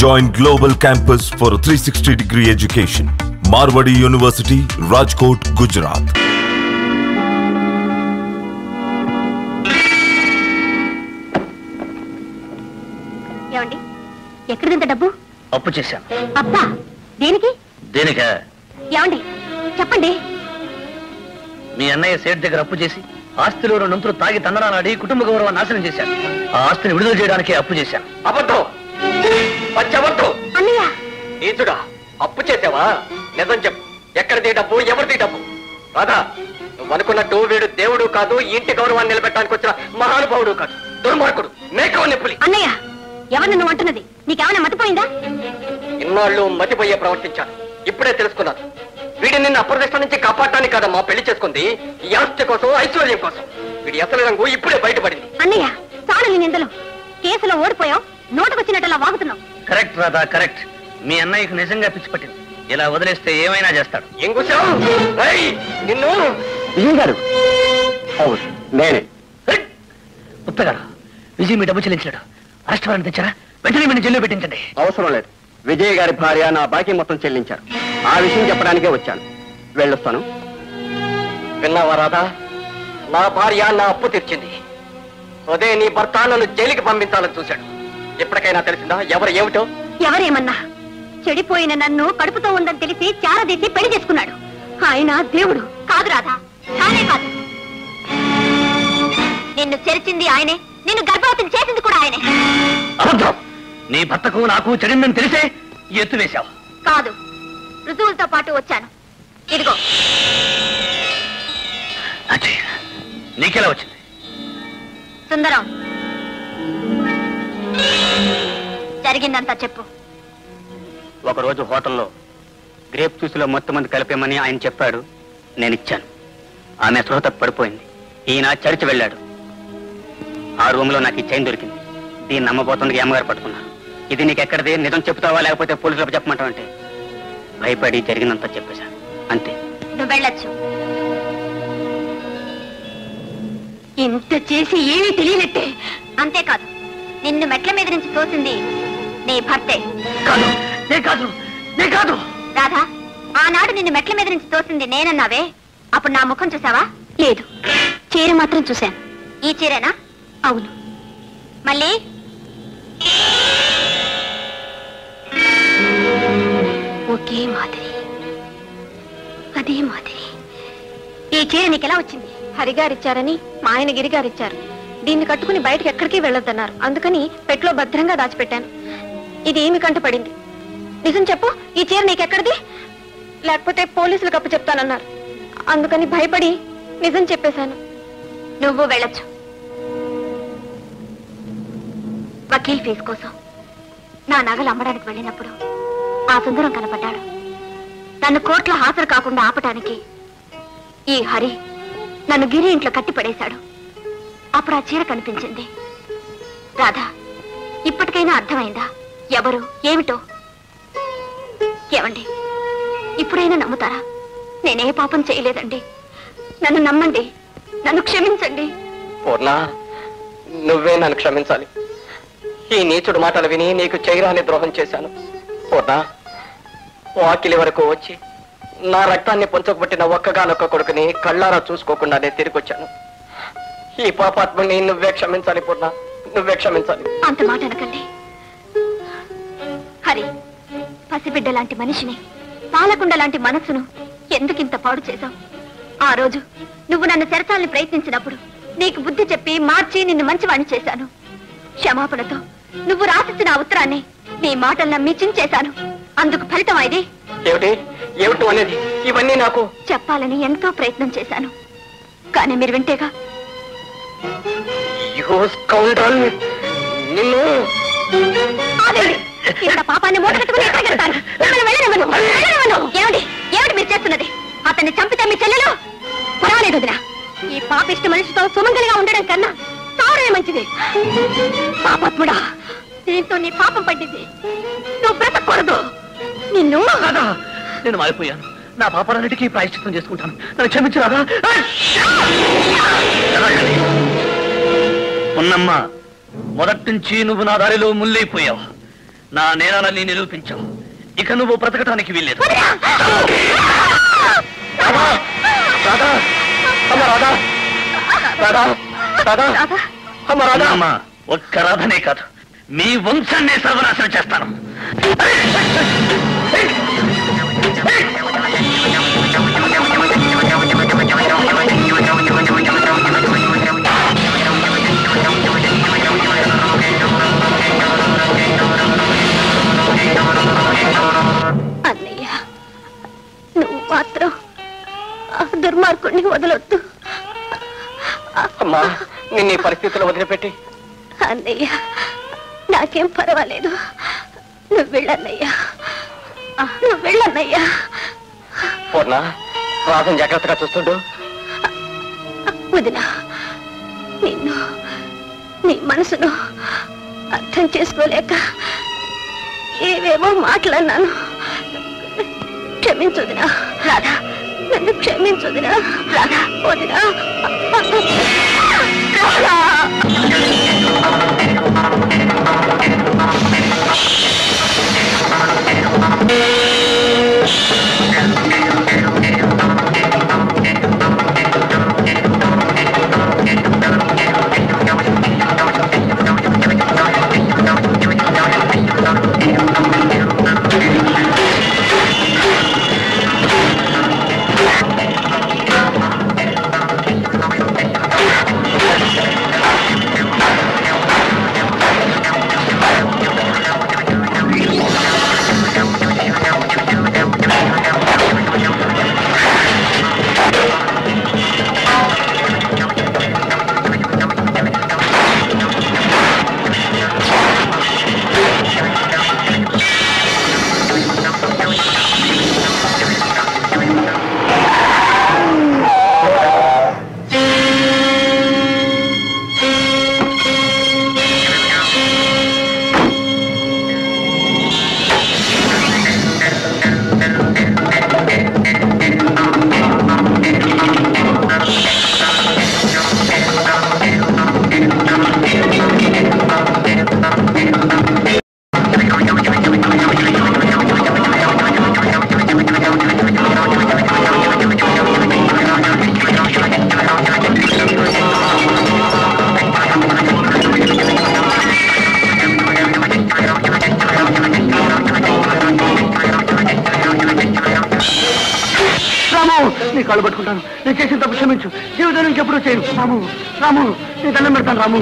Join Global Campus for a 360-degree education. Marwadi University, Rajkot, Gujarat. ఏమండి, ఎక్కడిదంత డబ్బు? అప్పు చేశాను. అబ్బా, దేనికి? దేనికా? ఏమండి చెప్పండి. మీ అన్నయ్య సేట్ దగ్గర అప్పు చేసి ఆస్తిలో 2 వంతులు తాగి తందనాలాడి కుటుంబ గౌరవాన్ని నాశనం చేశాను. ఆ ఆస్తిని విడుదల చేయడానికి అప్పు చేశాను. అబద్ధం, పచ్చబద్ధం. అన్నయ్య, నీచుడా, అప్పు చేసావా? నిజం చెప్పు, ఎక్కడిది డబ్బు, ఎవరిది డబ్బు? రాధా, నువ్వు అనుకున్నట్టు వీడు దేవుడు కాదు, ఇంటి గౌరవాన్ని నిలబెట్టడానికి వచ్చిన మహానుభావుడు కాదు, దుర్మార్గుడు, మేకవ నిప్పులి. అన్నయ్య, ఎవరిని నువ్వు అంటున్నది? నీకేమైనా మతిపోయిందా? ఇన్నాళ్ళు మతిపోయే ప్రవర్తించాను, ఇప్పుడే తెలుసుకున్నాను. వీడి నిన్ను అప్రదిష్ట నుంచి కాపాడటానికి కాదమ్మా పెళ్లి చేసుకుంది, ఈ ఆస్తి కోసం, ఐశ్వర్యం కోసం. వీడి అసలు రంగు ఇప్పుడే బయటపడింది. అన్నయ్య, చాలు నీ నిందలు. కేసులో ఓడిపోయావు, నోటుకొచ్చినట్టులా వాగుతున్నావు. Correct Radha, correct. మీ అన్నయ్యకు నిజంగా పిచ్చి పట్టింది. ఇలా వదిలేస్తే ఏమైనా చేస్తాడు. ఏం కూర్చావు? నిన్ను విజయ్ గారు. అవును, నేనే. ఉత్తగారు, విజయ్ మీ డబ్బు చెల్లించాడు. అరెస్ట్ వారెంట్ తెచ్చారా? వెంటనే మీరు జైల్లో పెట్టించండి. అవసరం లేదు, విజయ్ గారి భార్య నా బాకీ మొత్తం చెల్లించారు. ఆ విషయం చెప్పడానికే వచ్చాను. వెళ్ళొస్తాను. విన్నావా రాధా, నా భార్య నా అప్పు తీర్చింది. అదే నీ భర్త నన్ను జైలుకి పంపించాలని చూశాడు. ఎప్పటికైనా తెలిసిందా ఎవరు ఏమిటో? ఎవరేమన్నా, చెడిపోయిన నన్ను కడుపుతో ఉందని తెలిసి చారదీసి పెళ్లి చేసుకున్నాడు. ఆయన దేవుడు కాదు రాధా, కానే కాదు. నిన్ను చెరిచింది ఆయనే, నిన్ను గర్భవతిని చేసింది కూడా ఆయనే. అబద్ధం. నీ భర్తకు నాకు చెడిందని తెలిసే ఎత్తు వేశావు. కాదు, రుజువులతో పాటు వచ్చాను. ఇదిగో. నీకెలా వచ్చింది? సుందరం, జరిగిందంతా చెప్పు. ఒకరోజు హోటల్లో గ్రేప్ జ్యూస్లో మొత్తం మంది కలిపేమని ఆయన చెప్పాడు. నేను ఇచ్చాను. ఆమె స్పృహ పడిపోయింది. ఈయన చర్చి వెళ్ళాడు. ఆ రూమ్ లో నాకు ఈ చైన్ దొరికింది. దీన్ని నమ్మబోతుంది అమ్మగారు పట్టుకున్నారు. ఇది నీకు ఎక్కడిది, నిజం చెప్తావా లేకపోతే పోలీసులకు చెప్పమంటావు అంటే భయపడి జరిగినంత చెప్పేశాను, అంతే. నువ్వు వెళ్ళొచ్చు. ఇంత చేసి ఏమీ తెలియనట్టే. అంతేకాదు, నిన్ను మెట్ల మీద నుంచి తోసింది నీ భర్తే. కాదు, నే కాదు, నే కాదు. రాధా, ఆనాడు నిన్ను మెట్ల మీద నుంచి తోసింది నేనన్నావే, అప్పుడు నా ముఖం చూసావా? లేదు, చీర మాత్రం చూశాను. ఈ చీరేనా? అవును. మళ్ళీ ఒకే మాదిరి, అదే మాదిరి. ఈ చీర నీకెలా వచ్చింది? హరిగారిచ్చారని మా ఆయన గిరిగారిచ్చారు. దీన్ని కట్టుకుని బయటకు ఎక్కడికి వెళ్ళొద్దన్నారు. అందుకని పెట్లో భద్రంగా దాచిపెట్టాను. ఇది ఏమి కంట పడింది. నిజం చెప్పు, ఈ చీర నీకెక్కడిది? లేకపోతే పోలీసులకు అప్పు చెప్తానన్నారు. అందుకని భయపడి నిజం చెప్పేశాను. నువ్వు వెళ్ళొచ్చు. వకీల్ ఫీజు కోసం నా నగలు అమ్మడానికి వెళ్ళినప్పుడు ఆ సుందరం కనపడ్డాడు. నన్ను కోర్టులో హాజరు కాకుండా ఆపటానికి ఈ హరి నన్ను గిరి ఇంట్లో కట్టి పడేశాడు. అప్పుడు ఆ చీర కనిపించింది. రాధా, ఇప్పటికైనా అర్థమైందా ఎవరు ఏమిటో? ఏమండి, ఇప్పుడైనా నమ్ముతారా? నేనే పాపం చేయలేదండి. నన్ను నమ్మండి, నన్ను క్షమించండి. పూర్ణ, నువ్వే నన్ను క్షమించాలి. ఈ నీచుడు మాటలు విని నీకు చేయరాని ద్రోహం చేశాను. పూర్ణ, వాకిలి వరకు వచ్చి నా రక్తాన్ని పొంచకబట్టిన ఒక్కగానొక్క కొడుకుని కళ్ళారా చూసుకోకుండానే తిరిగొచ్చాను. ఈ పాపాత్మని నువ్వే క్షమించాలి పూర్ణ, నువ్వే క్షమించాలి. అంత మాట అనకండి హరి. పసిబిడ్డ లాంటి మనిషిని, పాలకుండ లాంటి మనస్సును ఎందుకింత పాడు చేశావు? ఆ రోజు నువ్వు నన్ను చెరచాలని ప్రయత్నించినప్పుడు నీకు బుద్ధి చెప్పి మార్చి నిన్ను మంచివాణ్ణి చేశాను. క్షమాపణతో నువ్వు రాసిచ్చిన ఆ ఉత్తరాన్ని నీ మాటలు నమ్మి చించేశాను. అందుకు ఫలితం ఇది. ఏమిటి ఏమిటి అనేది? ఇవన్నీ నాకు చెప్పాలని ఎంతో ప్రయత్నం చేశాను, కానీ మీరు వింటేగా. నిన్ను ఇంత పాపాన్ని మూటగట్టుకుని ఎక్కడికెళ్తాను? మిమ్మల్ని వెళ్ళనివ్వను, వెళ్ళనివ్వను. ఏమిటి ఏమిటి మీరు చేస్తున్నది? అతన్ని చంపితే మీ చెల్లెలు పర్వాలేదు వదినా. ఈ పాపిష్టి మనిషితో సుమంగలిగా ఉండడం కన్నా తాడే మంచిది. పాపాత్ముడా, దీంతో నీ పాపం పడ్డింది. నువ్వు బ్రతకూడదు. నిన్ను నేను మారిపోయాను. నా పాపాలన్నిటికీ ప్రాయశ్చిత్తం చేసుకుంటాను. నన్ను క్షమించరాదా? ఉన్నమ్మా, మొదటి నుంచి నువ్వు నా దారిలో ముల్లైపోయావు. నా నేరాలని నిరూపించావు. ఇక నువ్వు బ్రతకటానికి వీల్లేదు. ఒక్క రాధనే కాదు, మీ వంశాన్నే సర్వనాశనం చేస్తాను. అన్నయ్య, నువ్వు మాత్రం ఆ దుర్మార్గుడిని వదలొద్దు. అమ్మా, నిన్న ఈ పరిస్థితుల్లో వదిలిపెట్టి. అన్నయ్య, నాకేం పర్వాలేదు. నువ్వు వెళ్ళన్నయ్యా, నువ్వు వెళ్ళన్నయ్యా. పూర్ణ, రాధను జాగ్రత్తగా చూస్తుండు. వదినా, నిన్ను నీ మనసును అర్థం చేసుకోలేక ఏవేవో మాట్లాడినాను. క్షమించుదినా రాధా, నన్ను క్షమించుదినా రాధా. వదినా, రాధా. నీ కాళ్ళు పట్టుకుంటాను. నేను చేసిన తప్పు క్షమించు. జీవితం నుంచి ఎప్పుడూ చేయను. రాము, రాము, నీ దండం పెడతాను. రాము,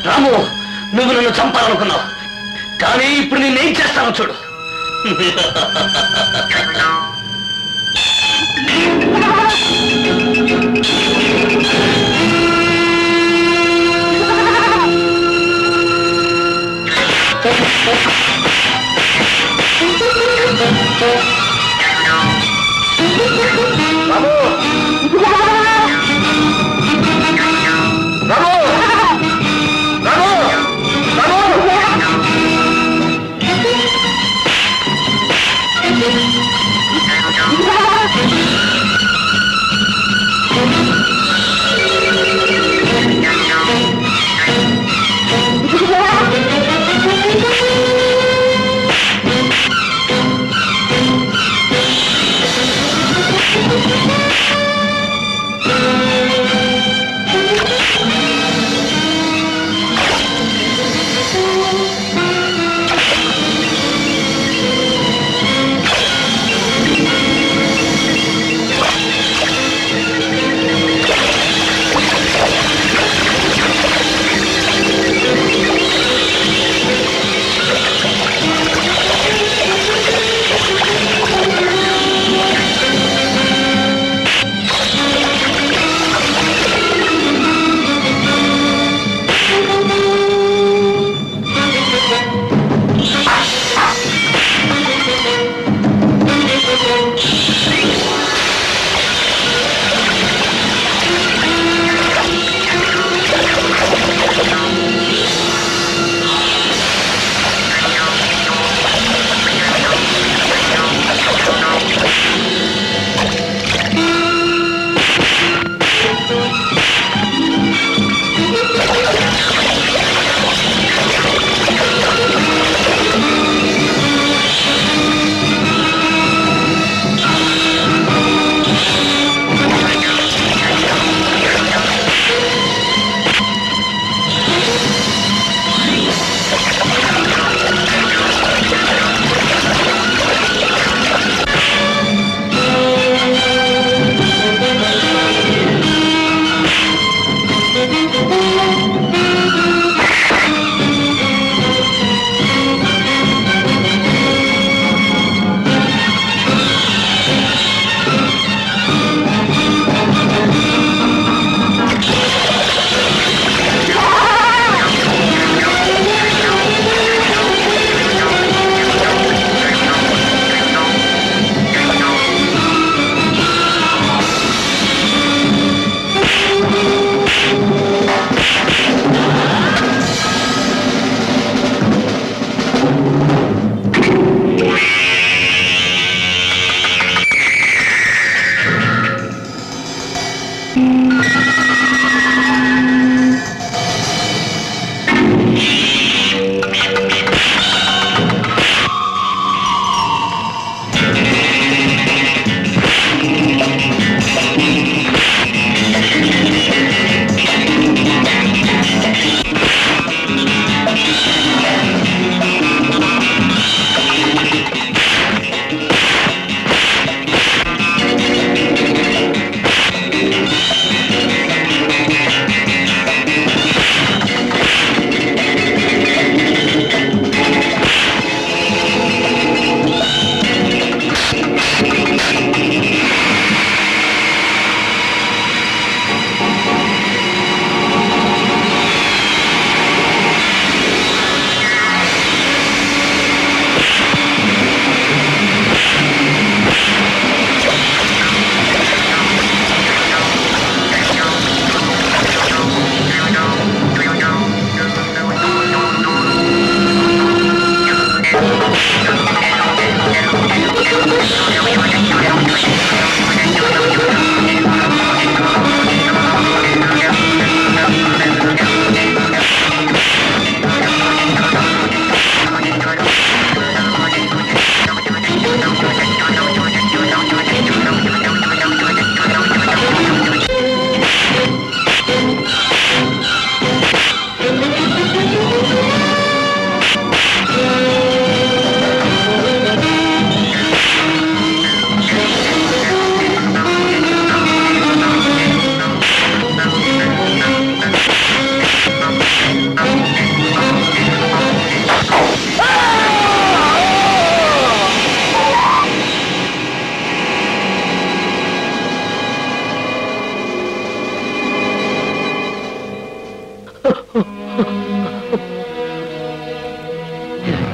రాము, నువ్వు నన్ను చంపాలనుకున్నావు, కానీ ఇప్పుడు నేనేం చేస్తాను చూడు.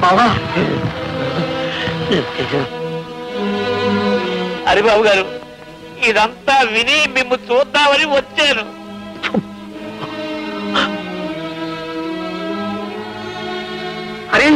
బావా హరిబాబు గారు ఇదంతా విని మిమ్ము చూద్దామని వచ్చాను. అరే